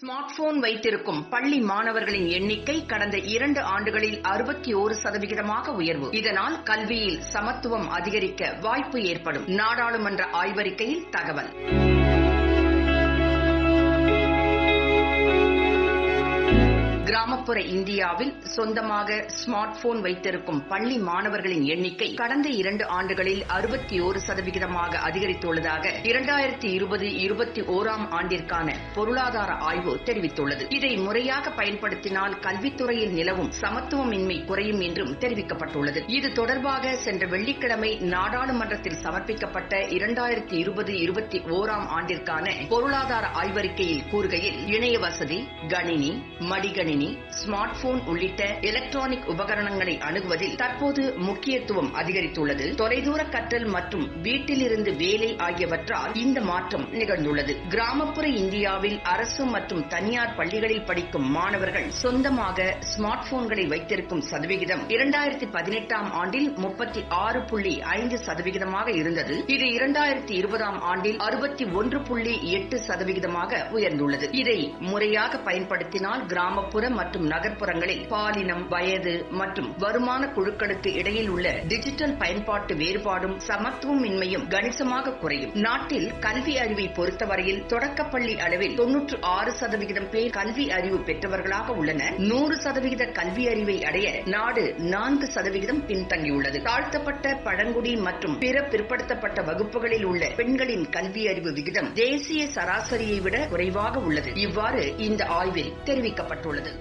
Smart phone வைத்திருக்கும் பள்ளி மாணவர்களின் எண்ணிக்கை கடந்த 2 ஆண்டுகளில் 61% உயர்வு. இதனால் கல்வியில் சமத்துவம் அதிகரிக்க வாய்ப்பு ஏற்படும். நாடாளுமன்ற ஆய்வறிக்கையில் தகவல். கிராமப்புற இந்தியாவில் சொந்தமாக ஸ்மார்ட் போன் வைத்திருக்கும் பள்ளி மாணவர்களின் எண்ணிக்கை கடந்த 2 ஆண்டுகளில் 61% அதிகரித்துள்ளதாக 2020-21 ஆண்டிற்கான பொருளாதார ஆய்வு தெரிவித்துள்ளது. இதை முறையாக பயன்படுத்தினால் கல்வித்துறையில் நிலவும் சமத்துவமின்மை குறையும் என்றும் தெரிவிக்கப்பட்டுள்ளது. இது தொடர்பாக சென்ற வெள்ளிக்கிழமை நாடாளுமன்றத்தில் சமர்ப்பிக்கப்பட்ட 2020-21 ஆண்டிற்கான பொருளாதார ஆய்வறிக்கையில் கூறுகையில் இணைய வசதி, கணினி, மடிகணினி, ஸ்மார்ட் போன் உள்ளிட்ட எலக்ட்ரானிக் உபகரணங்களை அணுகுவதில் தற்போது முக்கியத்துவம் அதிகரித்துள்ளது. தொலைதூர கற்றல் மற்றும் வீட்டிலிருந்து வேலை ஆகியவற்றால் இந்த மாற்றம் நிகழ்ந்துள்ளது. கிராமப்புற இந்தியாவில் அரசு மற்றும் தனியார் பள்ளிகளில் படிக்கும் மாணவர்கள் சொந்தமாக ஸ்மார்ட் போன்களை வைத்திருக்கும் சதவிகிதம் 2018 ஆண்டில் 36.5% இருந்தது. இது 2020 ஆண்டில் 61.8% உயர்ந்துள்ளது. இதை முறையாக பயன்படுத்தினால் கிராமப்புற மற்றும் நகர்ப்புறங்களில் பாலினம், வயது மற்றும் வருமான குழுக்களுக்கு இடையில் உள்ள டிஜிட்டல் பயன்பாட்டு வேறுபாடும் சமத்துவமின்மையும் கணிசமாக குறையும். நாட்டில் கல்வி அறிவை பொறுத்தவரையில் தொடக்கப்பள்ளி அளவில் 96% பேர் கல்வி அறிவு பெற்றவர்களாக உள்ளனர். 100% கல்வி அறிவை அடைய நாடு 4% பின்தங்கியுள்ளது. தாழ்த்தப்பட்ட, பழங்குடி மற்றும் பிற பிற்படுத்தப்பட்ட வகுப்புகளில் உள்ள பெண்களின் கல்வி அறிவு விகிதம் தேசிய சராசரியை விட குறைவாக உள்ளது. இவ்வாறு இந்த ஆய்வில் தெரிவிக்கப்பட்டுள்ளது.